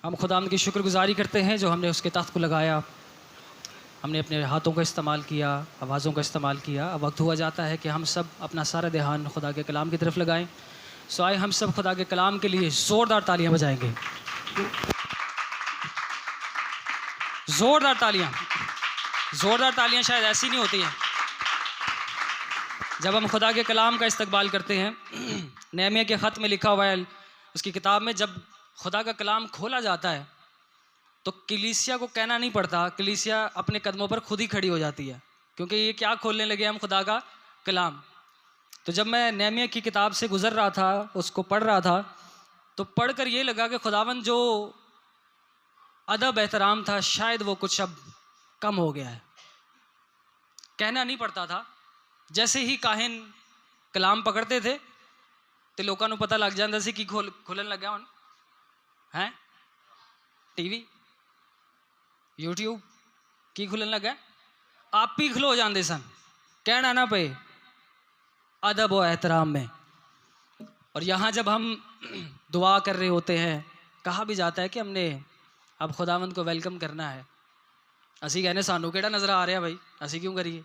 हम खुदावंद की शुक्रगुजारी करते हैं जो हमने उसके तख्त को लगाया, हमने अपने हाथों का इस्तेमाल किया, आवाज़ों का इस्तेमाल किया। अब वक्त हुआ जाता है कि हम सब अपना सारा ध्यान खुदा के कलाम की तरफ लगाएं। सो आए हम सब खुदा के कलाम के लिए ज़ोरदार तालियां बजाएंगे। ज़ोरदार तालियां। ज़ोरदार तालियां शायद ऐसी नहीं होती हैं जब हम खुदा के कलाम का इस्तकबाल करते हैं। नेहमिया के ख़त में लिखा हुआ है, उसकी किताब में, जब खुदा का कलाम खोला जाता है तो कलीसिया को कहना नहीं पड़ता, कलीसिया अपने कदमों पर खुद ही खड़ी हो जाती है, क्योंकि ये क्या खोलने लगे हम, खुदा का कलाम। तो जब मैं नेहमिया की किताब से गुज़र रहा था, उसको पढ़ रहा था, तो पढ़कर ये लगा कि खुदावन जो अदब एहतराम था शायद वो कुछ अब कम हो गया है। कहना नहीं पड़ता था, जैसे ही काहिन कलाम पकड़ते थे तो लोगों को पता लग जाता सी कि खुलन लग गया है। टीवी यूट्यूब की खुलन लगा, आप ही खलो जाते सन, कहना ना पे अदब और एहतराम में। और यहाँ जब हम दुआ कर रहे होते हैं, कहा भी जाता है कि हमने अब खुदावंद को वेलकम करना है। असी कहने सानू केड़ा नज़र आ रहा भाई, असी क्यों करिए।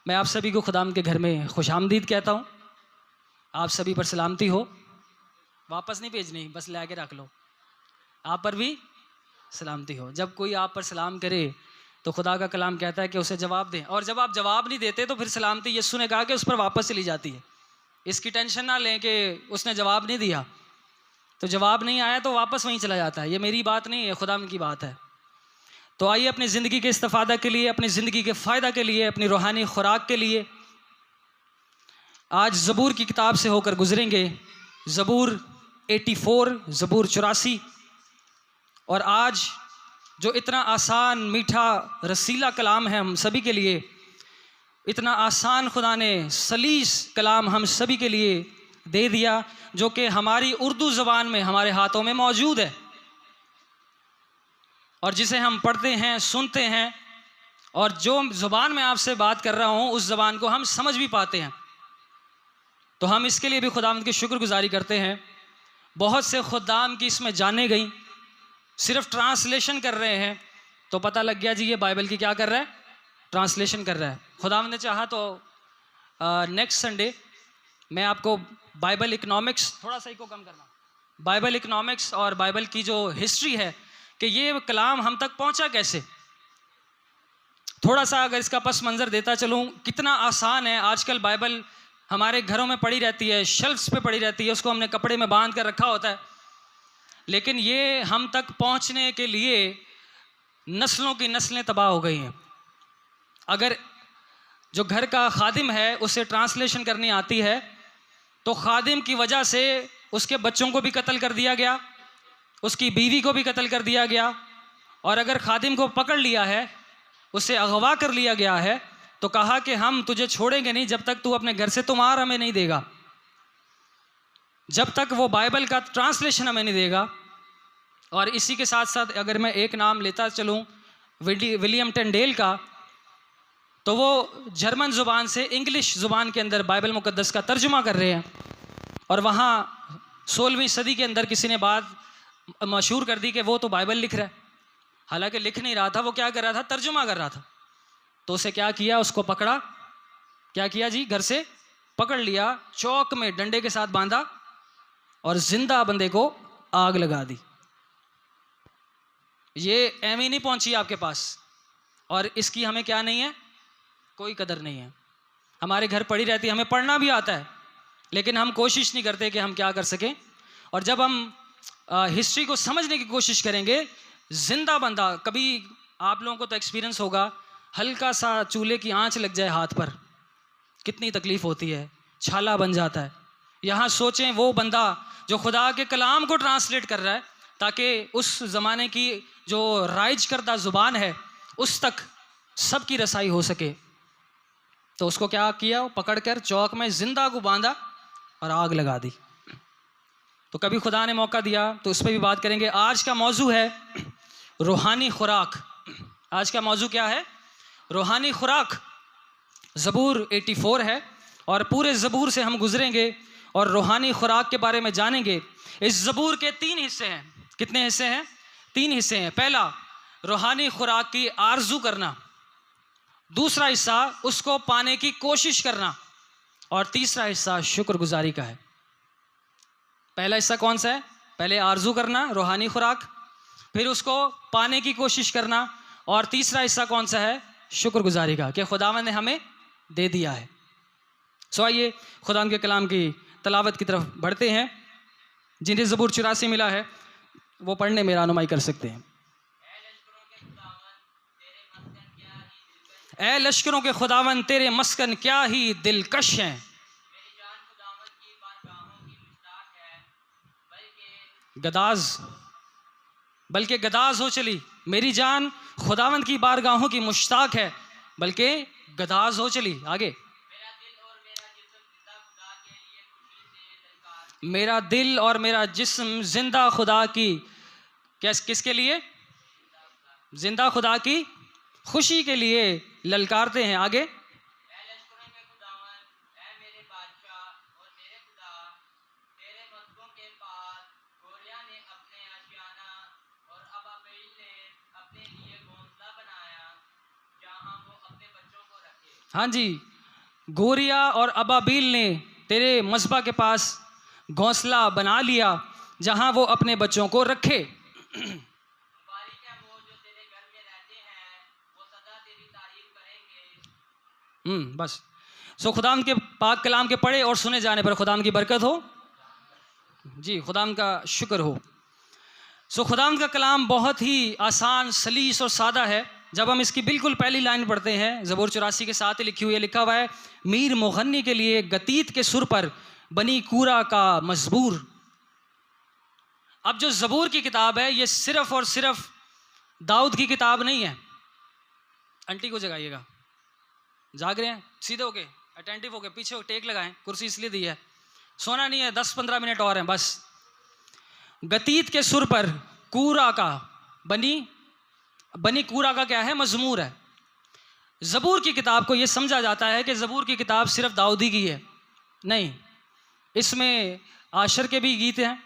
मैं आप सभी को खुदावंद के घर में खुशामदीद कहता हूँ। आप सभी पर सलामती हो। वापस नहीं भेजनी, बस ले के रख लो। आप पर भी सलामती हो। जब कोई आप पर सलाम करे तो खुदा का कलाम कहता है कि उसे जवाब दें, और जब आप जवाब नहीं देते तो फिर सलामती यीशु ने कहा कि उस पर वापस चली जाती है। इसकी टेंशन ना लें कि उसने जवाब नहीं दिया, तो जवाब नहीं आया तो वापस वहीं चला जाता है। ये मेरी बात नहीं है, खुदा की बात है। तो आइए अपनी ज़िंदगी के इस्तिफ़ादा के लिए, अपनी ज़िंदगी के फ़ायदा के लिए, अपनी रूहानी खुराक के लिए आज ज़बूर की किताब से होकर गुजरेंगे। ज़बूर 84, ज़बूर 84। और आज जो इतना आसान, मीठा, रसीला कलाम है हम सभी के लिए, इतना आसान खुदा ने सलीस कलाम हम सभी के लिए दे दिया, जो कि हमारी उर्दू ज़बान में हमारे हाथों में मौजूद है, और जिसे हम पढ़ते हैं, सुनते हैं, और जो ज़बान में आपसे बात कर रहा हूँ उस ज़बान को हम समझ भी पाते हैं। तो हम इसके लिए भी खुदावंद की शुक्रगुजारी करते हैं। बहुत से खुदाम की इसमें जाने गई, सिर्फ ट्रांसलेशन कर रहे हैं तो पता लग गया जी ये बाइबल की क्या कर रहा है, ट्रांसलेशन कर रहा है। खुदावंद ने चाहा तो नेक्स्ट संडे मैं आपको बाइबल इकनॉमिक्स, थोड़ा सा इसको कम करना, बाइबल इकनॉमिक्स और बाइबल की जो हिस्ट्री है कि ये कलाम हम तक पहुंचा कैसे, थोड़ा सा अगर इसका पस मंज़र देता चलूँ। कितना आसान है। आजकल बाइबल हमारे घरों में पड़ी रहती है, शेल्फ्स पे पड़ी रहती है, उसको हमने कपड़े में बांध कर रखा होता है, लेकिन ये हम तक पहुंचने के लिए नस्लों की नस्लें तबाह हो गई हैं। अगर जो घर का खादिम है उसे ट्रांसलेशन करनी आती है तो खादिम की वजह से उसके बच्चों को भी कत्ल कर दिया गया, उसकी बीवी को भी कत्ल कर दिया गया, और अगर खादिम को पकड़ लिया है, उसे अगवा कर लिया गया है, तो कहा कि हम तुझे छोड़ेंगे नहीं जब तक तू अपने घर से तुम्हार हमें नहीं देगा, जब तक वो बाइबल का ट्रांसलेशन हमें नहीं देगा। और इसी के साथ साथ अगर मैं एक नाम लेता चलूँ विलियम टेंडेल का, तो वो जर्मन ज़ुबान से इंग्लिश ज़ुबान के अंदर बाइबल मुक़द्दस का तर्जुमा कर रहे हैं, और वहाँ 16वीं सदी के अंदर किसी ने बात मशहूर कर दी कि वो तो बाइबल लिख रहा है। हालांकि लिख नहीं रहा था, वो क्या कर रहा था, तर्जुमा कर रहा था। तो उसे क्या किया, उसको पकड़ा, क्या किया जी, घर से पकड़ लिया, चौक में डंडे के साथ बांधा और जिंदा बंदे को आग लगा दी। ये एवं नहीं पहुंची आपके पास, और इसकी हमें क्या नहीं है, कोई कदर नहीं है। हमारे घर पड़ी रहती है, हमें पढ़ना भी आता है, लेकिन हम कोशिश नहीं करते कि हम क्या कर सकें। और जब हम हिस्ट्री को समझने की कोशिश करेंगे, जिंदा बंदा, कभी आप लोगों को तो एक्सपीरियंस होगा, हल्का सा चूल्हे की आंच लग जाए हाथ पर, कितनी तकलीफ होती है, छाला बन जाता है। यहाँ सोचें वो बंदा जो खुदा के कलाम को ट्रांसलेट कर रहा है ताकि उस ज़माने की जो राइज करदा ज़ुबान है उस तक सबकी रसाई हो सके। तो उसको क्या किया, पकड़कर चौक में जिंदा को बांधा और आग लगा दी। तो कभी खुदा ने मौका दिया तो उस पर भी बात करेंगे। आज का मौजू है रूहानी खुराक। आज का मौजू क्या है, रूहानी खुराक। ज़बूर 84 है और पूरे ज़बूर से हम गुजरेंगे और रूहानी खुराक के बारे में जानेंगे। इस ज़बूर के 3 हिस्से हैं। कितने हिस्से हैं? 3 हिस्से हैं। पहला, रूहानी खुराक की आरजू करना। दूसरा हिस्सा उसको पाने की कोशिश करना। और तीसरा हिस्सा शुक्रगुजारी का है। पहला हिस्सा कौन सा है? पहले आरजू करना, रूहानी खुराक, फिर उसको पाने की कोशिश करना, और तीसरा हिस्सा कौन सा है? शुक्रगुजारी का, कि खुदावंद ने हमें दे दिया है। सो आइए खुदावंद के कलाम की तलावत की तरफ बढ़ते हैं। जिन्हें ज़बूर 84 मिला है वो पढ़ने में रहनुमाई कर सकते हैं। ए लश्करों के खुदावन तेरे मस्कन क्या ही दिलकश हैं। गदाज, बल्कि गदाज हो चली मेरी जान खुदावंद की बारगाहों की मुश्ताक है, बल्कि गदाज हो चली। आगे, मेरा दिल और मेरा जिस्म जिंदा खुदा की, किसके लिए? जिंदा खुदा की खुशी के लिए ललकारते हैं। आगे, हाँ जी, गोरिया और अबाबील ने तेरे मस्बा के पास घोंसला बना लिया, जहां वो अपने बच्चों को रखे। बस। सो खुदाम के पाक कलाम के पढ़े और सुने जाने पर खुदाम की बरकत हो। जी, खुदाम का शुक्र हो। सो खुदाम का कलाम बहुत ही आसान, सलीस और सादा है। जब हम इसकी बिल्कुल पहली लाइन पढ़ते हैं, ज़बूर 84 के साथ ही लिखी हुई है, लिखा हुआ है, मीर मुगन्नी के लिए गतीत के सुर पर बनी कूरा का मजबूर। अब जो ज़बूर की किताब है, ये सिर्फ और सिर्फ दाऊद की किताब नहीं है। आंटी को जगाइएगा, जाग रहे हैं? सीधे होके, अटेंटिव होके, पीछे टेक लगाएं, कुर्सी इसलिए दी है, सोना नहीं है। 10-15 मिनट और हैं बस। गतीत के सुर पर कूरा का, बनी कूरा का क्या है? मजमूर है। ज़बूर की किताब को यह समझा जाता है कि ज़बूर की किताब सिर्फ दाऊदी की है, नहीं। इसमें आशर के भी गीत हैं,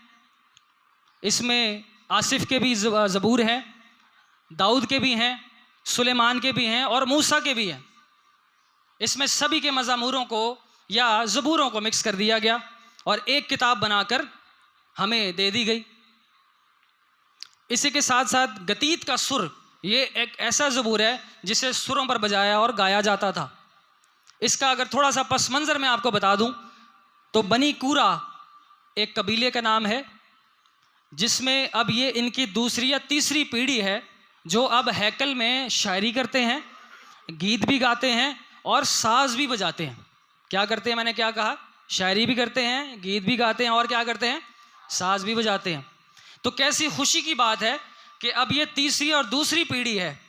इसमें आसिफ के भी ज़बूर हैं, दाऊद के भी हैं, सुलेमान के भी हैं और मूसा के भी हैं। इसमें सभी के मज़ामूरों को या ज़बूरों को मिक्स कर दिया गया और एक किताब बनाकर हमें दे दी गई। इसी के साथ साथ गतीत का सुर, ये एक ऐसा ज़बूर है जिसे सुरों पर बजाया और गाया जाता था। इसका अगर थोड़ा सा पस मंज़र मैं आपको बता दूं तो बनी कूरा एक कबीले का नाम है, जिसमें अब ये इनकी दूसरी या तीसरी पीढ़ी है जो अब हैकल में शायरी करते हैं, गीत भी गाते हैं और साज भी बजाते हैं। क्या करते हैं? मैंने क्या कहा? शायरी भी करते हैं, गीत भी गाते हैं और क्या करते हैं? साज भी बजाते हैं। तो कैसी खुशी की बात है कि अब ये तीसरी और दूसरी पीढ़ी है,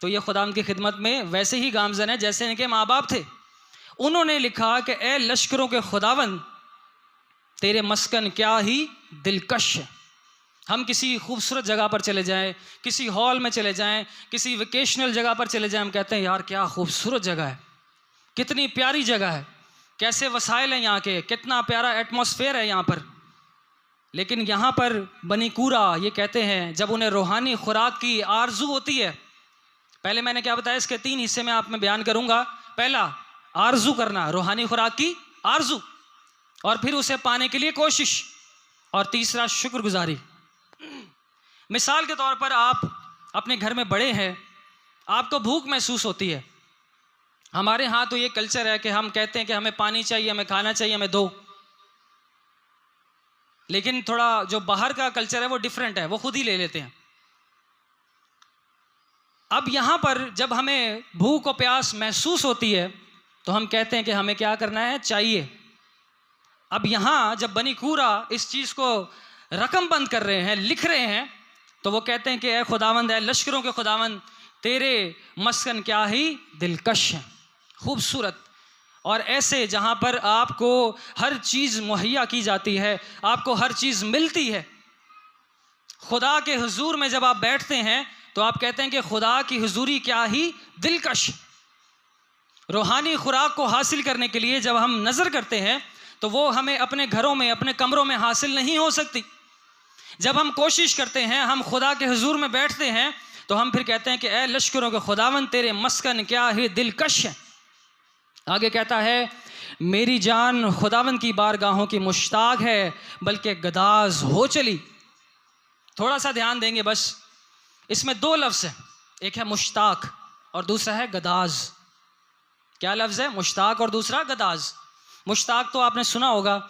तो ये खुदाम की खिदमत में वैसे ही गामजन है जैसे इनके माँ बाप थे। उन्होंने लिखा कि ए लश्करों के खुदावंद तेरे मस्कन क्या ही दिलकश है। हम किसी खूबसूरत जगह पर चले जाएं, किसी हॉल में चले जाएं, किसी वेकेशनल जगह पर चले जाएं, हम कहते हैं यार क्या खूबसूरत जगह है, कितनी प्यारी जगह है, कैसे वसाइल हैं यहाँ के, कितना प्यारा एटमॉस्फेयर है यहाँ पर। लेकिन यहाँ पर बनी कूरा ये कहते हैं, जब उन्हें रूहानी खुराक की आरजू होती है, पहले मैंने क्या बताया, इसके 3 हिस्से में आप में बयान करूँगा। पहला, आरजू करना, रूहानी खुराक की आरजू, और फिर उसे पाने के लिए कोशिश, और तीसरा शुक्रगुजारी। मिसाल के तौर पर आप अपने घर में बड़े हैं, आपको भूख महसूस होती है। हमारे यहाँ तो ये कल्चर है कि हम कहते हैं कि हमें पानी चाहिए, हमें खाना चाहिए, हमें दो। लेकिन थोड़ा जो बाहर का कल्चर है वो डिफरेंट है, वो खुद ही ले लेते हैं। अब यहाँ पर जब हमें भूख और प्यास महसूस होती है तो हम कहते हैं कि हमें क्या करना है? चाहिए। अब यहाँ जब बनी कूरा इस चीज़ को रकमबंद कर रहे हैं, लिख रहे हैं, तो वो कहते हैं कि ए खुदावंद, ए लश्करों के खुदावंद तेरे मस्कन क्या ही दिलकश हैं, खूबसूरत, और ऐसे जहाँ पर आपको हर चीज़ मुहैया की जाती है, आपको हर चीज़ मिलती है। खुदा के हुजूर में जब आप बैठते हैं तो आप कहते हैं कि खुदा की हुजूरी क्या ही दिलकश। रूहानी खुराक को हासिल करने के लिए जब हम नज़र करते हैं तो वो हमें अपने घरों में, अपने कमरों में हासिल नहीं हो सकती। जब हम कोशिश करते हैं, हम खुदा के हुजूर में बैठते हैं, तो हम फिर कहते हैं कि ए लश्करों के खुदावन तेरे मस्कन क्या ही दिलकश है। आगे कहता है मेरी जान खुदावन की बारगाहों की मुश्ताक है, बल्कि गदाज हो चली। थोड़ा सा ध्यान देंगे बस, इसमें दो लफ्ज़ हैं, एक है मुश्ताक और दूसरा है गदाज। क्या लफ्ज़ है? मुश्ताक और दूसरा गदाज। मुश्ताक तो आपने सुना होगा,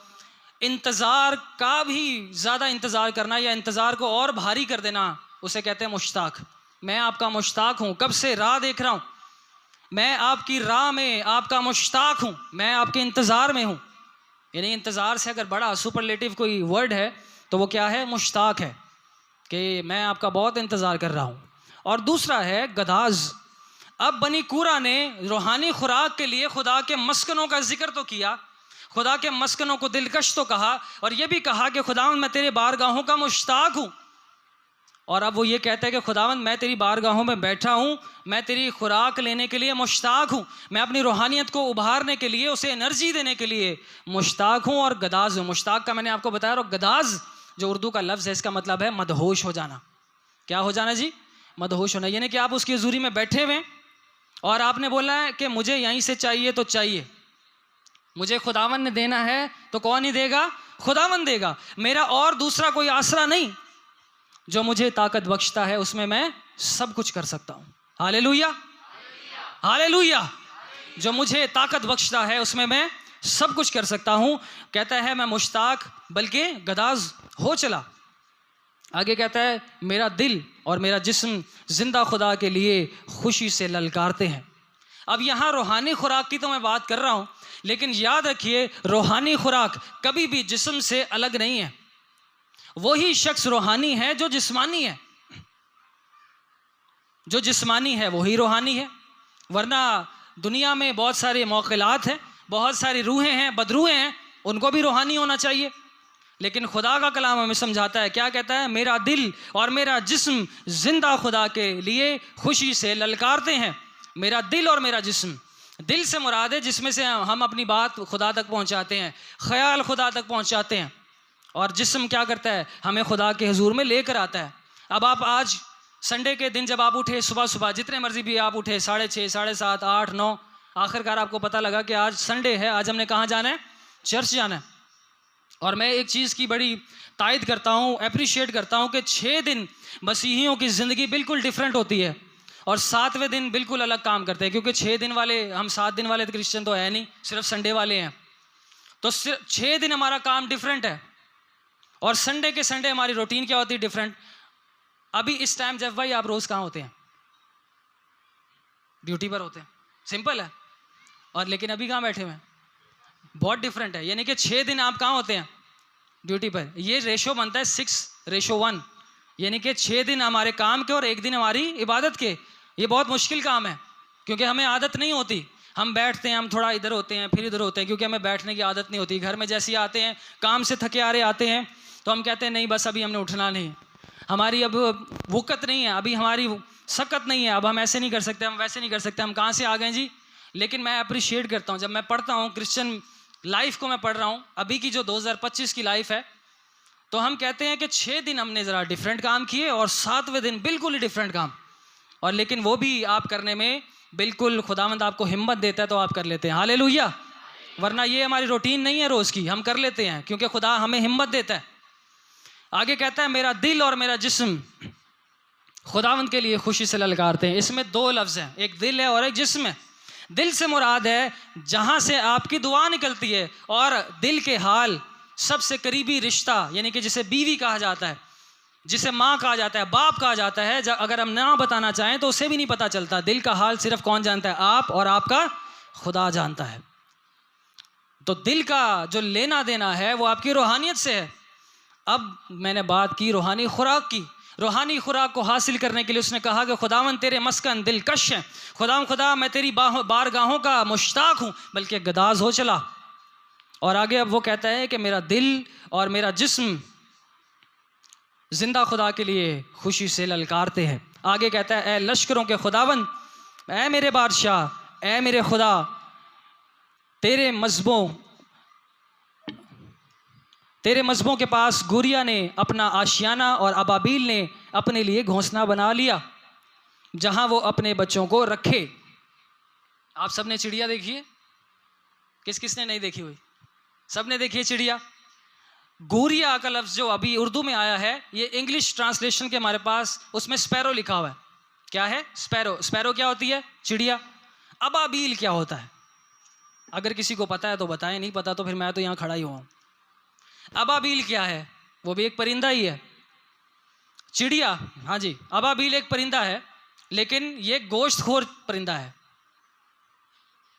इंतज़ार का भी ज़्यादा इंतज़ार करना या इंतज़ार को और भारी कर देना, उसे कहते हैं मुश्ताक। मैं आपका मुश्ताक हूँ, कब से राह देख रहा हूँ, मैं आपकी राह में आपका मुश्ताक हूँ, मैं आपके इंतज़ार में हूँ। यानी इंतज़ार से अगर बड़ा सुपरलेटिव कोई वर्ड है तो वो क्या है? मुश्ताक है, कि मैं आपका बहुत इंतज़ार कर रहा हूँ। और दूसरा है गदाज। अब बनी कूरा ने रूहानी खुराक के लिए खुदा के मस्कनों का जिक्र तो किया, खुदा के मस्कनों को दिलकश तो कहा, और ये भी कहा कि खुदावंद मैं तेरे बारगाहों का मुश्ताक हूँ। और अब वो ये कहता है कि खुदावंद मैं तेरी बारगाहों में बैठा हूँ, मैं तेरी खुराक लेने के लिए मुश्ताक हूँ, मैं अपनी रूहानियत को उभारने के लिए, उसे एनर्जी देने के लिए मुश्ताक हूँ और गदाज हूँ। मुश्ताक का मैंने आपको बताया, और गदाज जो उर्दू का लफ्ज़ है, इसका मतलब है मदहोश हो जाना। क्या हो जाना जी? मदहोश होना। यानी कि आप उसकी हुजूरी में बैठे हुए और आपने बोला है कि मुझे यहीं से चाहिए तो चाहिए, मुझे खुदावन ने देना है तो कौन ही देगा? खुदावन देगा। मेरा और दूसरा कोई आसरा नहीं, जो मुझे ताकत बख्शता है उसमें मैं सब कुछ कर सकता हूँ। Hallelujah, hallelujah. जो मुझे ताकत बख्शता है उसमें मैं सब कुछ कर सकता हूँ। कहता है मैं मुश्ताक बल्कि गदाज हो चला। आगे कहता है मेरा दिल और मेरा जिस्म जिंदा खुदा के लिए खुशी से ललकारते हैं। अब यहाँ रूहानी खुराक की तो मैं बात कर रहा हूँ, लेकिन याद रखिए रूहानी खुराक कभी भी जिस्म से अलग नहीं है। वही शख्स रूहानी है जो जिस्मानी है, जो जिस्मानी है वही रूहानी है। वरना दुनिया में बहुत सारे मौक़िलात हैं, बहुत सारी रूहें हैं, बदरूहें हैं, उनको भी रूहानी होना चाहिए। लेकिन खुदा का कलाम हमें समझाता है, क्या कहता है? मेरा दिल और मेरा जिस्म जिंदा खुदा के लिए खुशी से ललकारते हैं। मेरा दिल और मेरा जिस्म, दिल से मुराद है जिसमें से हम अपनी बात खुदा तक पहुंचाते हैं, ख्याल खुदा तक पहुंचाते हैं, और जिस्म क्या करता है? हमें खुदा के हुजूर में लेकर आता है। अब आप आज संडे के दिन जब आप उठे, सुबह सुबह जितने मर्जी भी आप उठे, 6:30, 7:30, 8, 9, आखिरकार आपको पता लगा कि आज संडे है, आज हमने कहाँ जाना है? चर्च जाना है। और मैं एक चीज़ की बड़ी तायद करता हूँ, अप्रिशिएट करता हूँ कि 6 दिन मसीहियों की ज़िंदगी बिल्कुल डिफरेंट होती है और 7वें दिन बिल्कुल अलग काम करते हैं। क्योंकि 6 दिन वाले, हम 7 दिन वाले तो क्रिश्चियन तो है नहीं, सिर्फ संडे वाले हैं। तो सिर्फ 6 दिन हमारा काम डिफरेंट है, और संडे के संडे हमारी रूटीन क्या होती है? डिफरेंट। अभी इस टाइम जब भाई आप रोज़ कहाँ होते हैं? ड्यूटी पर होते हैं, सिंपल है। और लेकिन अभी कहाँ बैठे हुए हैं? बहुत डिफरेंट है। यानी कि 6 दिन आप कहाँ होते हैं? ड्यूटी पर। ये रेशो बनता है 6:1, यानी कि 6 दिन हमारे काम के और 1 दिन हमारी इबादत के। ये बहुत मुश्किल काम है, क्योंकि हमें आदत नहीं होती। हम बैठते हैं, हम थोड़ा इधर होते हैं फिर इधर होते हैं, क्योंकि हमें बैठने की आदत नहीं होती। घर में जैसे ही आते हैं, काम से थके आ रहे आते हैं, तो हम कहते हैं नहीं बस अभी हमने उठना नहीं, हमारी अब वक़्त नहीं है, अभी हमारी सकत नहीं है, अब हम ऐसे नहीं कर सकते, हम वैसे नहीं कर सकते, हम कहाँ से आ गए जी। लेकिन मैं अप्रिशिएट करता हूँ, जब मैं पढ़ता हूँ क्रिश्चियन लाइफ को, मैं पढ़ रहा हूँ अभी की जो 2025 की लाइफ है, तो हम कहते हैं कि 6 दिन हमने ज़रा डिफरेंट काम किए और 7वें दिन बिल्कुल ही डिफरेंट काम। और लेकिन वो भी आप करने में बिल्कुल खुदावंद आपको हिम्मत देता है तो आप कर लेते हैं। हालेलुया। वरना ये हमारी रूटीन नहीं है रोज़ की, हम कर लेते हैं क्योंकि खुदा हमें हिम्मत देता है। आगे कहता है मेरा दिल और मेरा जिस्म खुदावंद के लिए खुशी से ललकारते हैं। इसमें 2 लफ्ज़ हैं, एक दिल है और एक जिस्म है। दिल से मुराद है जहाँ से आपकी दुआ निकलती है, और दिल के हाल सबसे करीबी रिश्ता, यानी कि जिसे बीवी कहा जाता है, जिसे माँ कहा जाता है, बाप कहा जाता है, अगर हम ना बताना चाहें तो उसे भी नहीं पता चलता। दिल का हाल सिर्फ कौन जानता है? आप और आपका खुदा जानता है। तो दिल का जो लेना देना है वो आपकी रूहानियत से है। अब मैंने बात की रूहानी खुराक की। रूहानी खुराक को हासिल करने के लिए उसने कहा कि खुदावन तेरे मस्कन दिलकश है, खुदा मैं तेरी बारगाहों का मुश्ताक हूँ, बल्कि गदाज हो चला। और आगे अब वो कहता है कि मेरा दिल और मेरा जिस्म जिंदा खुदा के लिए खुशी से ललकारते हैं। आगे कहता है ए लश्करों के खुदावन, ए मेरे बादशाह, ए मेरे खुदा, तेरे मज़हबों तेरे मजबों के पास गुरिया ने अपना आशियाना और अबाबील ने अपने लिए घोंसला बना लिया जहां वो अपने बच्चों को रखे। आप सबने चिड़िया देखी है? किस किसने नहीं देखी हुई? सबने देखी है चिड़िया। गोरिया का लफ्ज़ जो अभी उर्दू में आया है, ये इंग्लिश ट्रांसलेशन के हमारे पास उसमें स्पैरो लिखा हुआ है। क्या है? स्पैरो। स्पैरो क्या होती है? चिड़िया। अबाबील क्या होता है? अगर किसी को पता है तो बताएं, नहीं पता तो फिर मैं तो यहाँ खड़ा ही हुआ। अबाबील क्या है? वो भी एक परिंदा ही है। चिड़िया, हाँ जी, अबाबील एक परिंदा है, लेकिन ये गोश्तखोर परिंदा है।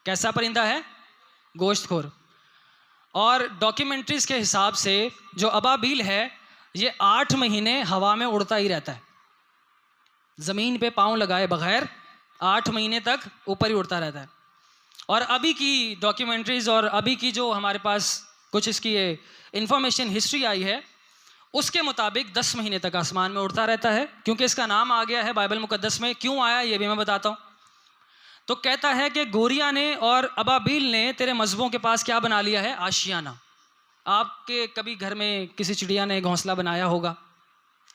कैसा परिंदा है? गोश्तखोर। और डॉक्यूमेंट्रीज के हिसाब से जो अबाबील है ये 8 महीने हवा में उड़ता ही रहता है, ज़मीन पे पाँव लगाए बगैर 8 महीने तक ऊपर ही उड़ता रहता है। और अभी की डॉक्यूमेंट्रीज और अभी की जो हमारे पास कुछ इसकी इंफॉर्मेशन हिस्ट्री आई है, उसके मुताबिक 10 महीने तक आसमान में उड़ता रहता है। क्योंकि इसका नाम आ गया है बाइबल मुकद्दस में, क्यों आया ये भी मैं बताता हूँ। तो कहता है कि गोरिया ने और अबाबील ने तेरे मजहबों के पास क्या बना लिया है? आशियाना। आपके कभी घर में किसी चिड़िया ने घोंसला बनाया होगा,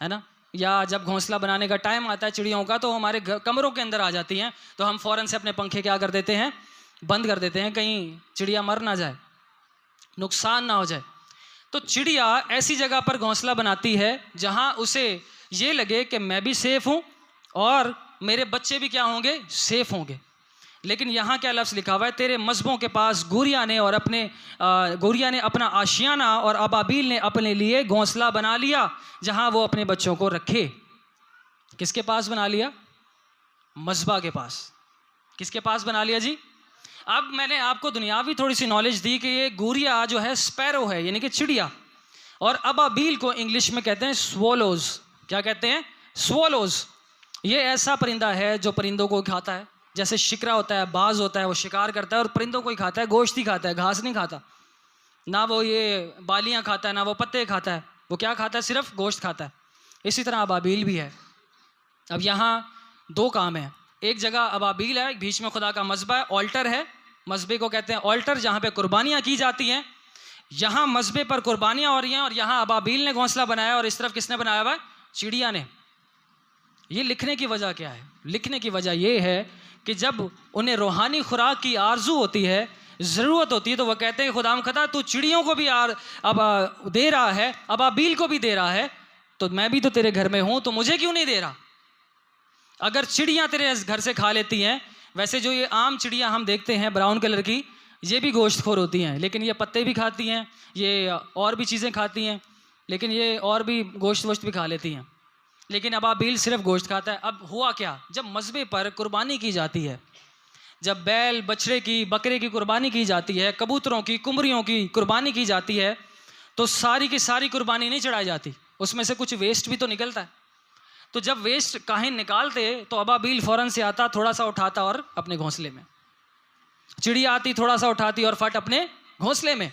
है ना? या जब घोंसला बनाने का टाइम आता है चिड़ियों का, तो हमारे कमरों के अंदर आ जाती हैं, तो हम फ़ौरन से अपने पंखे क्या कर देते हैं? बंद कर देते हैं, कहीं चिड़िया मर ना जाए, नुकसान ना हो जाए। तो चिड़िया ऐसी जगह पर घोंसला बनाती है जहाँ उसे ये लगे कि मैं भी सेफ़ हूँ और मेरे बच्चे भी क्या होंगे? सेफ़ होंगे। लेकिन यहाँ क्या लफ्ज़ लिखा हुआ है? तेरे मजहबों के पास गुरिया ने अपना आशियाना और अबाबील ने अपने लिए घोंसला बना लिया जहाँ वो अपने बच्चों को रखे। किसके पास बना लिया? मजबा के पास। किसके पास बना लिया जी? अब मैंने आपको दुनियावी थोड़ी सी नॉलेज दी कि ये गुरिया जो है स्पैरो है, यानी कि चिड़िया, और अबाबील को इंग्लिश में कहते हैं स्वोलोज। क्या कहते हैं? स्वोलोज। ये ऐसा परिंदा है जो परिंदों को खाता है। जैसे शिकरा होता है, बाज होता है, वो शिकार करता है और परिंदों को ही खाता है, गोश्त ही खाता है, घास नहीं खाता। ना वो ये बालियाँ खाता है, ना वो पत्ते खाता है, वो क्या खाता है? सिर्फ गोश्त खाता है। इसी तरह अबाबील भी है। अब यहाँ 2 काम हैं। एक जगह अबाबील है, बीच में खुदा का मजबा है, ऑल्टर है। मजबे को कहते हैं ऑल्टर, जहाँ पे कुर्बानियाँ की जाती हैं। यहाँ मजबे पर कुर्बानियाँ हो रही हैं और यहाँ अबाबील ने घोंसला बनाया, और इस तरफ किसने बनाया हुआ है? चिड़िया ने। ये लिखने की वजह क्या है? लिखने की वजह ये है कि जब उन्हें रूहानी खुराक की आरजू होती है, ज़रूरत होती है, तो वह कहते हैं खुदा तू चिड़ियों को भी अब दे रहा है, अबाबील को भी दे रहा है, तो मैं भी तो तेरे घर में हूँ, तो मुझे क्यों नहीं दे रहा? अगर चिड़ियाँ तेरे घर से खा लेती हैं, वैसे जो ये आम चिड़िया हम देखते हैं ब्राउन कलर की, ये भी गोश्तखोर होती हैं, लेकिन ये पत्ते भी खाती हैं, ये और भी चीज़ें खाती हैं, लेकिन ये और भी गोश्त वोश्त भी खा लेती हैं। लेकिन अबाबील सिर्फ गोश्त खाता है। अब हुआ क्या? जब मजबे पर कुर्बानी की जाती है, जब बैल बछड़े की, बकरे की कुर्बानी की जाती है, कबूतरों की, कुमरियों की कुर्बानी की जाती है, तो सारी की सारी कुर्बानी नहीं चढ़ाई जाती, उसमें से कुछ वेस्ट भी तो निकलता है। तो जब वेस्ट काहिन निकालते तो अबाबील फ़ौरन से आता, थोड़ा सा उठाता और अपने घोंसले में। चिड़िया आती, थोड़ा सा उठाती और फट अपने घोंसले में।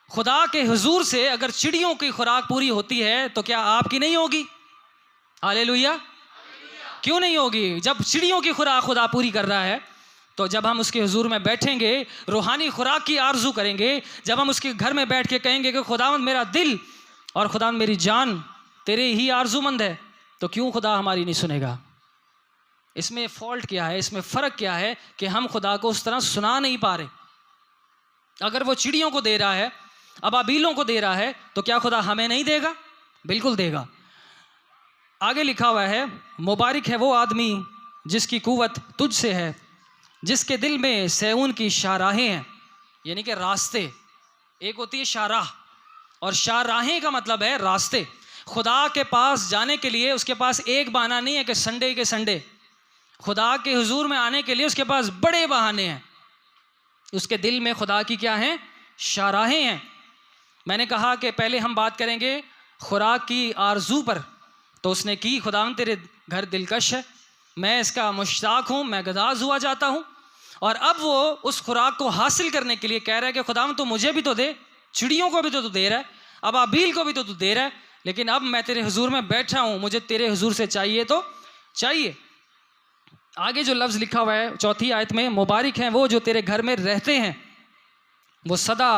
खुदा के हुजूर से अगर चिड़ियों की खुराक पूरी होती है तो क्या आपकी नहीं होगी? हालेलुया। क्यों नहीं होगी? जब चिड़ियों की खुराक खुदा पूरी कर रहा है, तो जब हम उसके हुजूर में बैठेंगे, रूहानी खुराक की आरजू करेंगे, जब हम उसके घर में बैठ के कहेंगे कि खुदावंद मेरा दिल और खुदावंद मेरी जान तेरे ही आरजूमंद है, तो क्यों खुदा हमारी नहीं सुनेगा? इसमें फॉल्ट क्या है? इसमें फ़र्क क्या है कि हम खुदा को उस तरह सुना नहीं पा रहे। अगर वो चिड़ियों को दे रहा है, अबाबीलों को दे रहा है, तो क्या खुदा हमें नहीं देगा? बिल्कुल देगा। आगे लिखा हुआ है, मुबारक है वो आदमी जिसकी कुव्वत तुझसे है, जिसके दिल में सैऊन की शाहराहें हैं, यानी कि रास्ते। एक होती है शाहराह, और शाहराहें का मतलब है रास्ते। खुदा के पास जाने के लिए उसके पास एक बहाना नहीं है कि संडे के संडे। खुदा के हुजूर में आने के लिए उसके पास बड़े बहाने हैं। उसके दिल में खुदा की क्या हैं? शाहराहें हैं। मैंने कहा कि पहले हम बात करेंगे खुराक की आरजू पर, तो उसने की, खुदावंद तेरे घर दिलकश है, मैं इसका मुश्ताक हूँ, मैं गदाज हुआ जाता हूँ। और अब वो उस खुराक को हासिल करने के लिए कह रहा है कि खुदावंद तो मुझे भी तो दे, चिड़ियों को भी तो तू दे रहा है, अबाबील को भी तो तू दे रहा है, लेकिन अब मैं तेरे हुजूर में बैठा हूँ, मुझे तेरे हुजूर से चाहिए तो चाहिए। आगे जो लफ्ज़ लिखा हुआ है 4थी आयत में, मुबारक हैं वो जो तेरे घर में रहते हैं, वो सदा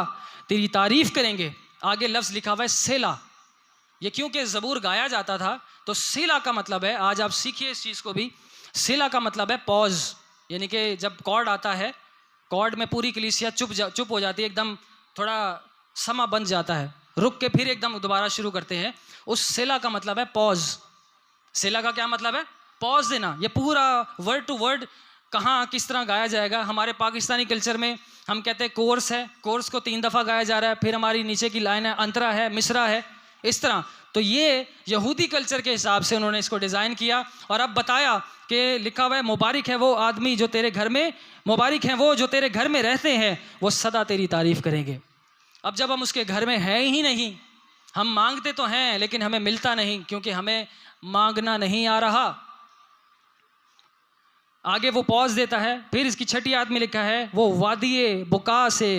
तेरी तारीफ़ करेंगे आगे लफ्ज़ लिखा हुआ है सेला। ये क्योंकि ज़बूर गाया जाता था, तो सेला का मतलब है, आज आप सीखिए इस चीज़ को भी, सेला का मतलब है पॉज, यानी कि जब कॉर्ड आता है, कॉर्ड में पूरी कलीसिया चुप हो जाती है, एकदम थोड़ा समा बन जाता है, रुक के फिर एकदम दोबारा शुरू करते हैं, उस सेला का मतलब है पॉज। सेला का क्या मतलब है? पॉज देना। ये पूरा वर्ड टू वर्ड कहाँ किस तरह गाया जाएगा। हमारे पाकिस्तानी कल्चर में हम कहते हैं कोर्स है, कोर्स को 3 दफ़ा गाया जा रहा है, फिर हमारी नीचे की लाइन है, अंतरा है, मिसरा है, इस तरह। तो ये यहूदी कल्चर के हिसाब से उन्होंने इसको डिज़ाइन किया और अब बताया कि लिखा हुआ है मुबारक है वो आदमी जो तेरे घर में, मुबारक हैं वो जो तेरे घर में रहते हैं, वो सदा तेरी तारीफ़ करेंगे। अब जब हम उसके घर में हैं ही नहीं, हम मांगते तो हैं लेकिन हमें मिलता नहीं, क्योंकि हमें मांगना नहीं आ रहा। आगे वो पॉज देता है, फिर इसकी 6ठी आयत में लिखा है वो वादिये बुका से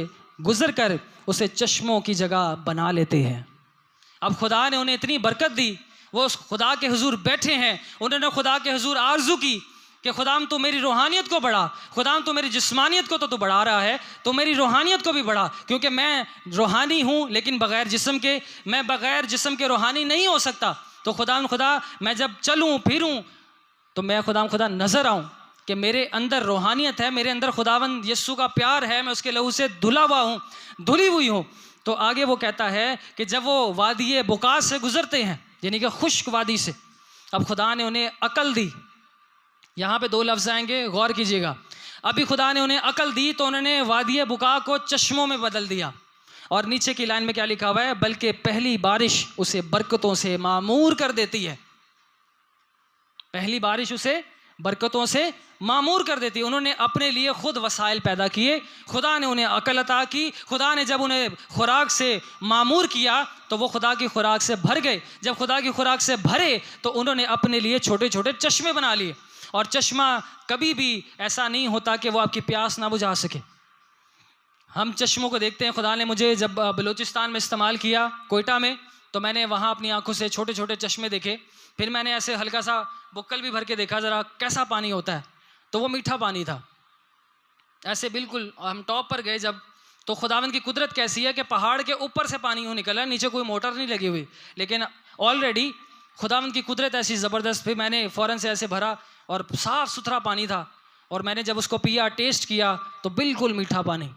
गुजर कर उसे चश्मों की जगह बना लेते हैं। अब खुदा ने उन्हें इतनी बरकत दी, वो उस खुदा के हुजूर बैठे हैं, उन्होंने खुदा के हुजूर आरजू की कि खुदाम तो मेरी रूहानियत को बढ़ा, खुदाम तो मेरी जिस्मानियत को तो बढ़ा रहा है, तो मेरी रूहानियत को भी बढ़ा, क्योंकि मैं रूहानी हूँ लेकिन बग़ैर जिस्म के, मैं बग़ैर जिस्म के रूहानी नहीं हो सकता। तो खुदा मैं जब चलूँ फिरूँ तो मैं खुदा नज़र आऊँ कि मेरे अंदर रूहानियत है, मेरे अंदर खुदावंद यीशु का प्यार है, मैं उसके लहू से धुला हुआ हूँ, धुली हुई हूँ। तो आगे वो कहता है कि जब वो वादी बुका से गुजरते हैं, यानी कि खुश्क वादी से, अब खुदा ने उन्हें अकल दी। यहाँ पे 2 लफ्ज़ आएंगे, गौर कीजिएगा। अभी खुदा ने उन्हें अकल दी तो उन्होंने वादी बुका को चश्मों में बदल दिया। और नीचे की लाइन में क्या लिखा हुआ है? बल्कि पहली बारिश उसे बरकतों से मामूर कर देती है। पहली बारिश उसे बरकतों से मामूर कर देती है। उन्होंने अपने लिए खुद वसाइल पैदा किए, खुदा ने उन्हें अकल अता की, खुदा ने जब उन्हें खुराक से मामूर किया तो वो खुदा की खुराक से भर गए। जब खुदा की खुराक से भरे तो उन्होंने अपने लिए छोटे छोटे चश्मे बना लिए। और चश्मा कभी भी ऐसा नहीं होता कि वो आपकी प्यास ना बुझा सके। हम चश्मों को देखते हैं, खुदा ने मुझे जब बलूचिस्तान में इस्तेमाल किया, कोयटा में, तो मैंने वहाँ अपनी आंखों से छोटे छोटे चश्मे देखे। फिर मैंने ऐसे हल्का सा बुक्कल भी भर के देखा ज़रा कैसा पानी होता है, तो वो मीठा पानी था ऐसे बिल्कुल। हम टॉप पर गए जब, तो खुदावंद की कुदरत कैसी है कि पहाड़ के ऊपर से पानी यूँ निकला, नीचे कोई मोटर नहीं लगी हुई, लेकिन ऑलरेडी खुदावंद की कुदरत ऐसी ज़बरदस्त। फिर मैंने फ़ौरन से ऐसे भरा और साफ़ सुथरा पानी था, और मैंने जब उसको पिया, टेस्ट किया, तो बिल्कुल मीठा पानी।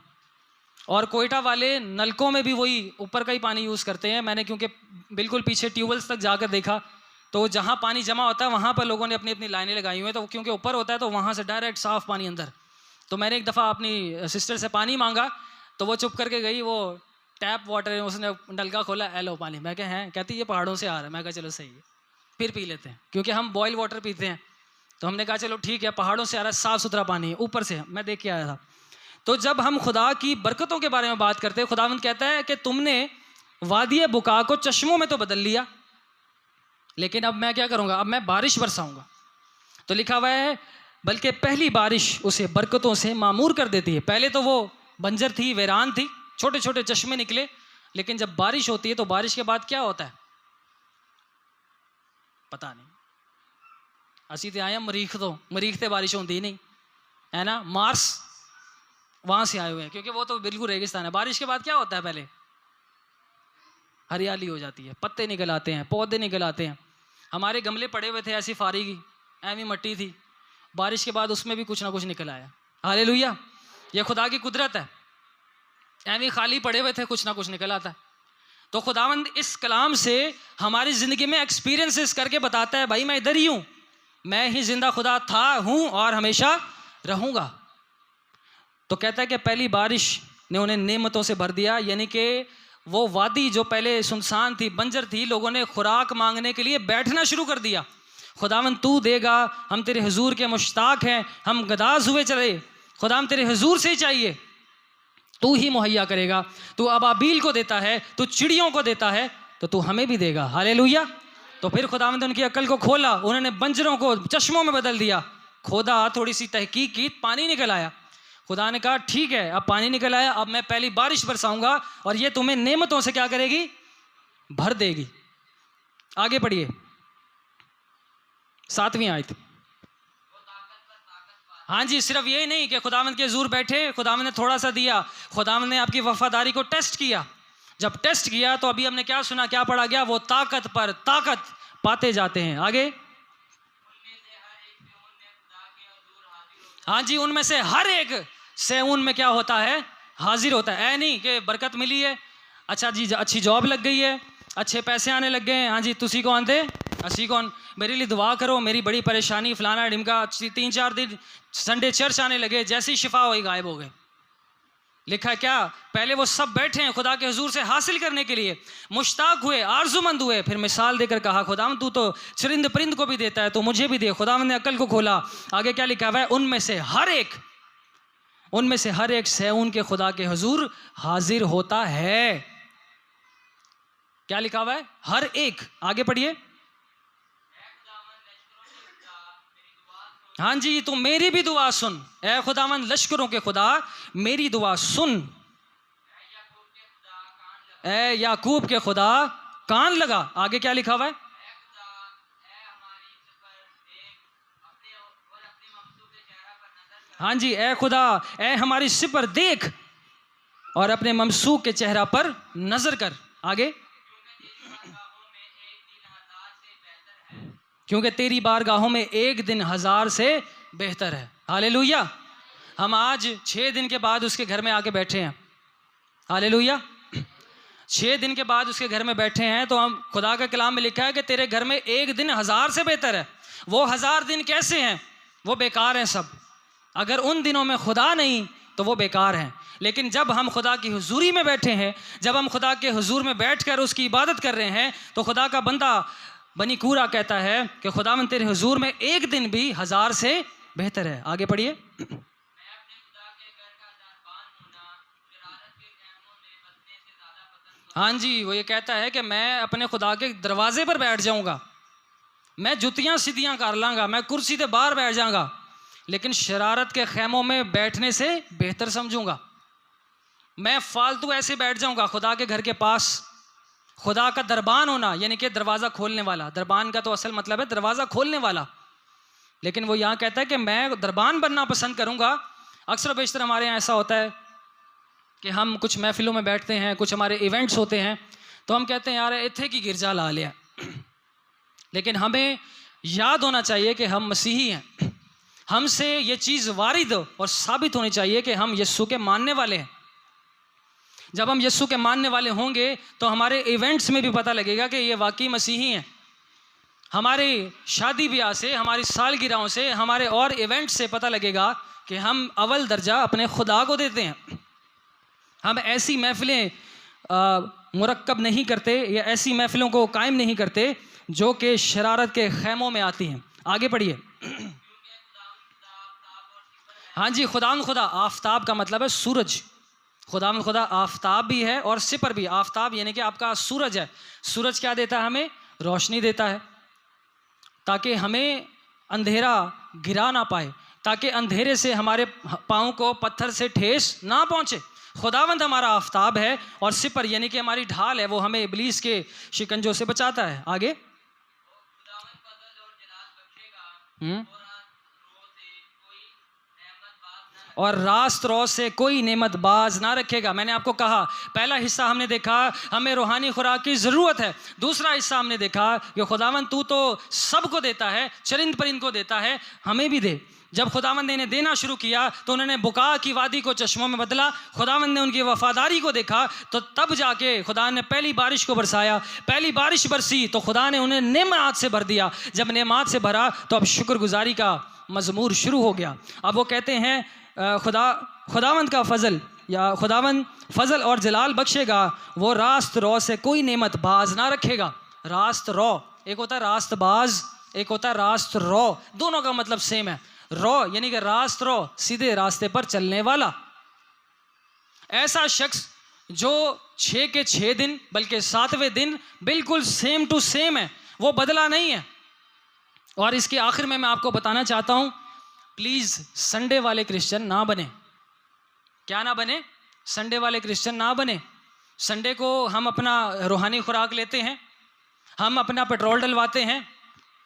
और कोयटा वाले नलकों में भी वही ऊपर का ही पानी यूज़ करते हैं। मैंने क्योंकि बिल्कुल पीछे ट्यूबवेल्स तक जाकर देखा, तो जहाँ पानी जमा होता है वहाँ पर लोगों ने अपनी अपनी लाइनें लगाई हुई हैं, तो क्योंकि ऊपर होता है तो वहाँ से डायरेक्ट साफ़ पानी अंदर। तो मैंने एक दफ़ा अपनी सिस्टर से पानी मांगा, तो वो चुप करके गई, वो टैप वाटर उसने नलका खोला, एलो पानी। मैं कहा हैं, कहती ये पहाड़ों से आ रहा है। मैं कहा चलो सही है, फिर पी लेते हैं, क्योंकि हम बॉयल वाटर पीते हैं। तो हमने कहा चलो ठीक है, पहाड़ों से आ रहा है, साफ़ सुथरा पानी है, ऊपर से मैं देख के आया था। तो जब हम खुदा की बरकतों के बारे में बात करते हैं, खुदावंद कहता है कि तुमने वादी बुका को चश्मों में तो बदल लिया, लेकिन अब मैं क्या करूँगा, अब मैं बारिश बरसाऊँगा। तो लिखा हुआ है बल्कि पहली बारिश उसे बरकतों से मामूर कर देती है। पहले तो वो बंजर थी, वीरान थी, छोटे छोटे चश्मे निकले, लेकिन जब बारिश होती है तो बारिश के बाद क्या होता है पता नहीं। असी तो आए मरीख, तो मरीख से बारिश होती ही नहीं है ना, मार्स वहाँ से आए हुए हैं, क्योंकि वो तो बिल्कुल रेगिस्तान है। बारिश के बाद क्या होता है, पहले हरियाली हो जाती है, पत्ते निकल आते हैं, पौधे निकल आते हैं। हमारे गमले पड़े हुए थे ऐसी फारिगी, ऐवी मट्टी थी, बारिश के बाद उसमें भी कुछ ना कुछ निकल आया। हालेलुया, ये खुदा की कुदरत है। ऐवी खाली पड़े हुए थे, कुछ ना कुछ निकल आता है। तो खुदावंद इस कलाम से हमारी ज़िंदगी में एक्सपीरियंसेस करके बताता है, भाई मैं इधर ही हूँ, मैं ही जिंदा खुदा था, हूँ और हमेशा रहूँगा। तो कहता है कि पहली बारिश ने उन्हें नेमतों से भर दिया, यानी कि वो वादी जो पहले सुनसान थी, बंजर थी, लोगों ने खुराक मांगने के लिए बैठना शुरू कर दिया। खुदावन तू देगा, हम तेरे हुजूर के मुश्ताक हैं, हम गदाज हुए चले, खुदाम तेरे हुजूर से ही चाहिए, तू ही मुहैया करेगा। तू अबाबील को देता है, तू चिड़ियों को देता है, तो तू हमें भी देगा। हालेलुया। तो फिर खुदावंद ने उनकी अकल को खोला, उन्होंने बंजरों को चश्मों में बदल दिया। खोदा, थोड़ी सी तहकीक की, पानी निकल आया। खुदा ने कहा ठीक है, अब पानी निकल आया, अब मैं पहली बारिश बरसाऊंगा और ये तुम्हें नेमतों से क्या करेगी, भर देगी। आगे पढ़िए 7वीं आयत। हाँ जी, सिर्फ ये नहीं कि खुदावंद के हुजूर बैठे, खुदावंद ने थोड़ा सा दिया, खुदावंद ने आपकी वफादारी को टेस्ट किया। जब टेस्ट किया तो अभी हमने क्या सुना, क्या पढ़ा गया, वो ताकत पर ताकत पाते जाते हैं। आगे, हाँ जी, उनमें से हर एक से उनमें क्या होता है, हाजिर होता है। ऐ नहीं कि बरकत मिली है, अच्छा जी अच्छी जॉब लग गई है, अच्छे पैसे आने लग गए हैं, हाँ जी तुसी कौन थे, असी कौन, मेरे लिए दुआ करो, मेरी बड़ी परेशानी फलाना ढिमका, 3-4 दिन संडे चर्च आने लगे, जैसी शिफा हुई गायब हो गए। लिखा क्या, पहले वो सब बैठे हैं खुदा के हुजूर से हासिल करने के लिए, मुश्ताक हुए, आरजुमंद हुए, फिर मिसाल देकर कहा खुदावंद तू तो चरिंद परिंद को भी देता है, तो मुझे भी दे। खुदावंद ने अकल को खोला। आगे क्या लिखा हुआ है, उनमें से हर एक सेऊन के खुदा के हुजूर हाजिर होता है। क्या लिखा हुआ है, हर एक। आगे पढ़िए, हाँ जी, तो मेरी भी दुआ सुन, ऐ खुदावंद लश्करों के खुदा मेरी दुआ सुन, ऐ याकूब के खुदा कान लगा। आगे क्या लिखा हुआ है, हाँ जी, ऐ खुदा ऐ हमारी सिपर देख और अपने ममसूक के चेहरा पर नजर कर। आगे, क्योंकि तेरी बारगाहों में एक दिन 1000 से बेहतर है। हालेलुया। हम आज 6 दिन के बाद उसके घर में आके बैठे हैं। हालेलुया। 6 दिन के बाद उसके घर में बैठे हैं, तो हम खुदा का कलाम में लिखा है कि तेरे घर में एक दिन 1000 से बेहतर है। वो 1000 दिन कैसे हैं, वो बेकार हैं सब। अगर उन दिनों में खुदा नहीं तो वो बेकार हैं। लेकिन जब हम खुदा की हुजूरी में बैठे हैं, जब हम खुदा के हुजूर में बैठकर उसकी इबादत कर रहे हैं, तो खुदा का बंदा बनी कूरा कहता है कि खुदावंद तेरे हुजूर में एक दिन भी 1000 से बेहतर है। आगे पढ़िए, हाँ जी, वो ये कहता है कि मैं अपने खुदा के दरवाजे पर बैठ जाऊंगा, मैं जुतियां सीधियां कर लांगा, मैं कुर्सी से बाहर बैठ जाऊंगा, लेकिन शरारत के खैमों में बैठने से बेहतर समझूंगा। मैं फालतू ऐसे बैठ जाऊंगा खुदा के घर के पास। खुदा का दरबान होना यानी कि दरवाज़ा खोलने वाला, दरबान का तो असल मतलब है दरवाज़ा खोलने वाला, लेकिन वो यहाँ कहता है कि मैं दरबान बनना पसंद करूँगा। अक्सर बेशतर हमारे यहाँ ऐसा होता है कि हम कुछ महफिलों में बैठते हैं, कुछ हमारे इवेंट्स होते हैं, तो हम कहते हैं यार इत्थे की गिरजा ला लिया। लेकिन हमें याद होना चाहिए कि हम मसीही हैं, हमसे ये चीज़ वारिद और साबित होनी चाहिए कि हम यीशु के मानने वाले हैं। जब हम यीशु के मानने वाले होंगे तो हमारे इवेंट्स में भी पता लगेगा कि ये वाकई मसीही हैं। हमारे शादी ब्याह से, हमारी सालगिरहों से, हमारे और इवेंट्स से पता लगेगा कि हम अव्वल दर्जा अपने खुदा को देते हैं। हम ऐसी महफिलें मुरक्कब नहीं करते या ऐसी महफिलों को कायम नहीं करते जो कि शरारत के खैमों में आती हैं। आगे पढ़िए, हाँ जी, खुदा आफताब का मतलब है सूरज। खुदा आफताब भी है और सिपर भी। आफताब यानी कि आपका सूरज है। सूरज क्या देता है, हमें रोशनी देता है, ताकि हमें अंधेरा गिरा ना पाए, ताकि अंधेरे से हमारे पाँव को पत्थर से ठेस ना पहुँचे। खुदावंद हमारा आफताब है और सिपर यानी कि हमारी ढाल है, वो हमें इब्लीस के शिकंजों से बचाता है। आगे, और रास्त रोज से कोई नेमत बाज ना रखेगा। मैंने आपको कहा पहला हिस्सा हमने देखा हमें रूहानी खुराक की ज़रूरत है। दूसरा हिस्सा हमने देखा कि खुदावंद तू तो सबको देता है, चरिंद परिंद को देता है, हमें भी दे। जब खुदावंद ने इन्हें देना शुरू किया तो उन्होंने बुका की वादी को चश्मों में बदला। खुदावंद ने उनकी वफादारी को देखा तो तब जाके खुदा ने पहली बारिश को बरसाया। पहली बारिश बरसी तो खुदा ने उन्हें नेमत से भर दिया। जब नेमत से भरा तो अब शुक्रगुजारी का मज़मूर शुरू हो गया। अब वो कहते हैं खुदावंद का फजल या खुदावंद फजल और जलाल बख्शेगा, वो रास्त रो से कोई नेमत बाज ना रखेगा। रास्त रो, एक होता है रास्त बाज, एक होता है रास्त रो, दोनों का मतलब सेम है। रो यानी कि रास्त रो, सीधे रास्ते पर चलने वाला। ऐसा शख्स जो 6 के 6 दिन बल्कि 7वें दिन बिल्कुल सेम टू सेम है, वो बदला नहीं है। और इसके आखिर में मैं आपको बताना चाहता हूं, प्लीज़ संडे वाले क्रिश्चियन ना बने। क्या ना बने? संडे वाले क्रिश्चियन ना बने। संडे को हम अपना रूहानी खुराक लेते हैं, हम अपना पेट्रोल डलवाते हैं,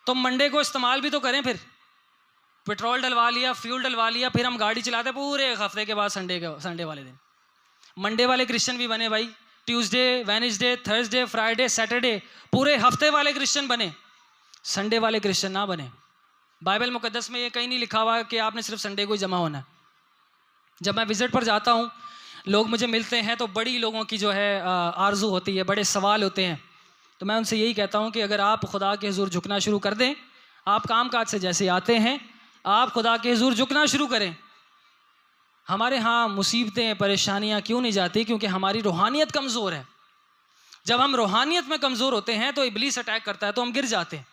तो मंडे को इस्तेमाल भी तो करें। फिर पेट्रोल डलवा लिया, फ्यूल डलवा लिया, फिर हम गाड़ी चलाते पूरे एक हफ्ते के बाद संडे वाले दिन। मंडे वाले क्रिश्चियन भी बने भाई, Tuesday, Wednesday, Thursday, Friday, Saturday, पूरे हफ्ते वाले क्रिश्चियन बने, संडे वाले क्रिश्चियन ना बने। बाइबल मुकद्दस में ये कहीं नहीं लिखा हुआ कि आपने सिर्फ संडे को ही जमा होना है। जब मैं विजिट पर जाता हूँ, लोग मुझे मिलते हैं तो बड़ी लोगों की जो है आरजू होती है, बड़े सवाल होते हैं। तो मैं उनसे यही कहता हूँ कि अगर आप खुदा के हुजूर झुकना शुरू कर दें, आप काम काज से जैसे आते हैं आप खुदा के हुजूर झुकना शुरू करें। हमारे यहाँ मुसीबतें, परेशानियाँ क्यों नहीं जाती? क्योंकि हमारी रूहानियत कमज़ोर है। जब हम रूहानियत में कमज़ोर होते हैं तो इब्लीस अटैक करता है, तो हम गिर जाते हैं।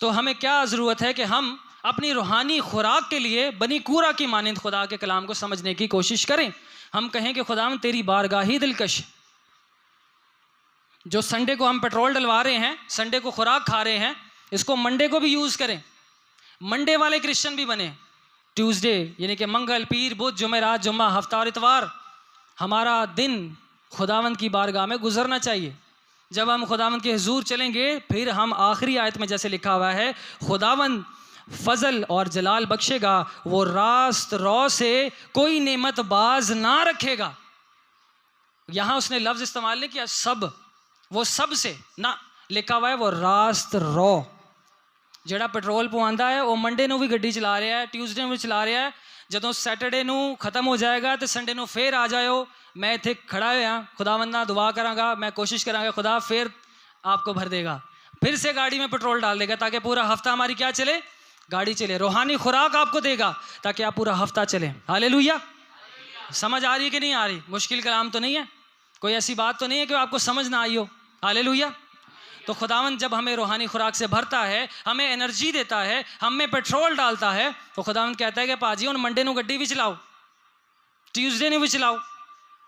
तो हमें क्या ज़रूरत है कि हम अपनी रूहानी खुराक के लिए बनी कूरा की मानिंद खुदा के कलाम को समझने की कोशिश करें। हम कहें कि खुदा तेरी बारगाह ही दिलकश। जो संडे को हम पेट्रोल डलवा रहे हैं, संडे को खुराक खा रहे हैं, इसको मंडे को भी यूज़ करें। मंडे वाले क्रिश्चियन भी बने। ट्यूसडे यानी कि मंगल, पीर, बुध, जुमेरात, जुम्मा, हफ्ता और इतवार हमारा दिन खुदावंद की बारगाह में गुजरना चाहिए। जब हम खुदावंद के हुजूर चलेंगे, फिर हम आखिरी आयत में जैसे लिखा हुआ है, खुदावंद फजल और जलाल बख्शेगा, वो रास्त रौ से कोई नेमत बाज ना रखेगा। यहाँ उसने लफ्ज़ इस्तेमाल नहीं किया सब, वो सब से ना लिखा हुआ है, वो रास्त रौ। ਜਿਹੜਾ ਪੈਟਰੋਲ ਪਵਾਉਂਦਾ है वो मंडे ਨੂੰ भी ਗੱਡੀ ਚਲਾ ਰਿਹਾ है, ट्यूसडे ਨੂੰ भी चला ਰਿਹਾ है। ਜਦੋਂ ਸੈਟਰਡੇ ਨੂੰ ख़त्म हो जाएगा तो संडे ਨੂੰ फिर आ जाओ। मैं इत्थे खड़ा होया, खुदावंद नाल दुआ करांगा, मैं कोशिश करांगा, खुदा फिर आपको भर देगा, फिर से गाड़ी में पेट्रोल डाल देगा ताकि पूरा हफ्ता हमारी क्या चले, गाड़ी चले। रूहानी खुराक आपको देगा ताकि आप पूरा हफ्ता चलें। हालेलुया। समझ आ रही है कि नहीं आ रही? मुश्किल कलाम तो नहीं है, कोई ऐसी बात तो नहीं है कि आपको समझ ना आई हो। हालेलुया। तो खुदावंद जब हमें रूहानी खुराक से भरता है, हमें एनर्जी देता है, हम में पेट्रोल डालता है, तो खुदावंद कहता है कि पाजी उन मंडे को गड्डी भी चलाओ, ट्यूसडे ने भी चलाओ,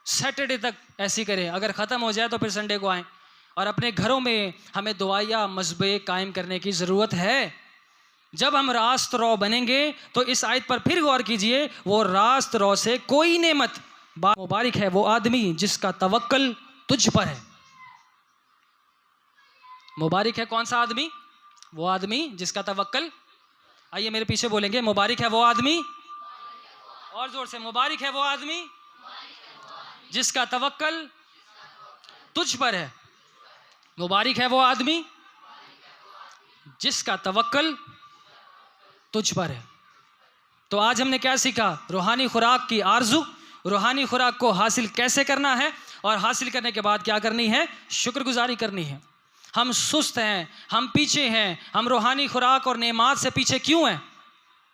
सैटरडे तक ऐसी करें। अगर ख़त्म हो जाए तो फिर संडे को आएँ। और अपने घरों में हमें दुआया मज़बे कायम करने की ज़रूरत है। जब हम रास्त रौ बनेंगे तो इस आयत पर फिर गौर कीजिए, वो रास्त रौ से कोई नेमत, मुबारक है वो आदमी जिसका तवक्कल तुझ पर है। मुबारक है कौन सा आदमी? वो आदमी जिसका तवक्कल, आइए मेरे पीछे बोलेंगे, मुबारक है वो आदमी, और जोर से, मुबारक है वो आदमी जिसका तवक्कल तुझ पर है। मुबारक है वो आदमी जिसका तवक्कल तुझ पर है। तो आज हमने क्या सीखा? रूहानी खुराक की आरजू, रूहानी खुराक को हासिल कैसे करना है, और हासिल करने के बाद क्या करनी है? शुक्रगुजारी करनी है। हम सुस्त हैं, हम पीछे हैं। हम रूहानी खुराक और नेमात से पीछे क्यों हैं?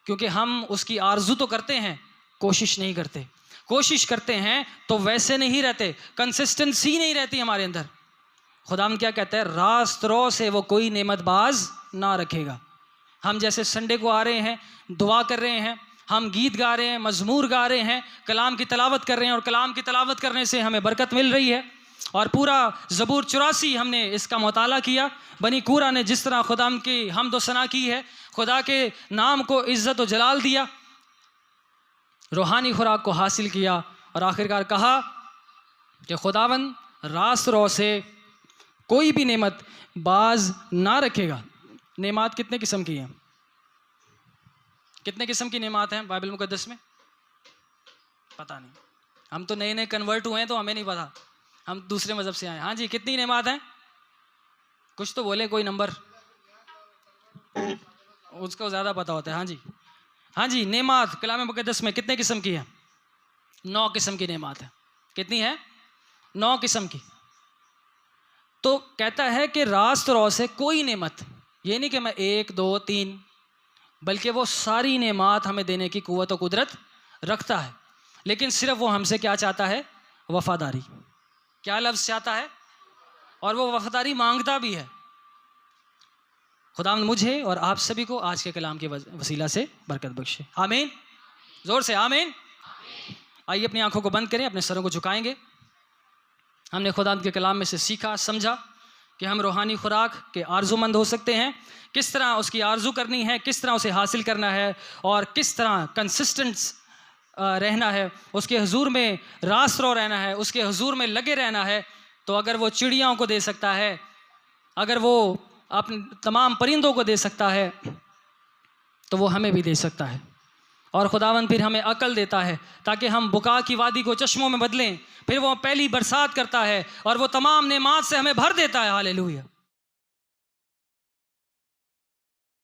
क्योंकि हम उसकी आरजू तो करते हैं, कोशिश नहीं करते। कोशिश करते हैं तो वैसे नहीं रहते, कंसिस्टेंसी नहीं रहती हमारे अंदर। खुदाम क्या कहता है? रास्त रौ से वो कोई नेमत बाज ना रखेगा। हम जैसे संडे को आ रहे हैं, दुआ कर रहे हैं, हम गीत गा रहे हैं, मजमूर गा रहे हैं, कलाम की तलावत कर रहे हैं, और कलाम की तलावत करने से हमें बरकत मिल रही है। और पूरा ज़बूर 84 हमने इसका मुताला किया। बनी कूरा ने जिस तरह खुदा की हमद व सना की है, खुदा के नाम को इज़्ज़त व जलाल दिया, रूहानी खुराक को हासिल किया, और आखिरकार कहा कि खुदावन रास्त रौ से कोई भी नेमत बाज ना रखेगा। नेमात कितने किस्म की हैं? कितने किस्म की नेमात हैं बाइबल मुकद्दस में? पता नहीं, हम तो नए नए कन्वर्ट हुए हैं तो हमें नहीं पता, हम दूसरे मज़हब से आए। हाँ जी, कितनी नेमात हैं? कुछ तो बोले, कोई नंबर, उसको ज़्यादा पता होता है। हाँ जी, हाँ जी, नेमात कलाम मुकद्दस में कितने किस्म की है? 9 किस्म की नेमात है। कितनी है? 9 किस्म की। तो कहता है कि रास्त रौ से कोई नेमत, ये नहीं कि मैं 1 2 3, बल्कि वो सारी नेमात हमें देने की कुव्वत और कुदरत रखता है। लेकिन सिर्फ वो हमसे क्या चाहता है? वफादारी। क्या लफ्ज़ चाहता है? और वो वफादारी मांगता भी है। खुदावंद मुझे और आप सभी को आज के कलाम के वसीला से बरकत बख्शे। आमीन। ज़ोर से आमीन। आइए अपनी आंखों को बंद करें, अपने सरों को झुकाएंगे। हमने खुदावंद के कलाम में से सीखा, समझा कि हम रूहानी खुराक के आरजूमंद हो सकते हैं, किस तरह उसकी आरजू करनी है, किस तरह उसे हासिल करना है, और किस तरह कंसिस्टेंट रहना है, उसके हुजूर में रास्त रौ रहना है, उसके हुजूर में लगे रहना है। तो अगर वो चिड़ियाओं को दे सकता है, अगर वो अपने तमाम परिंदों को दे सकता है, तो वो हमें भी दे सकता है। और खुदावंद फिर हमें अकल देता है ताकि हम बुका की वादी को चश्मों में बदलें। फिर वो पहली बरसात करता है और वो तमाम नेमात से हमें भर देता है। हालेलुया।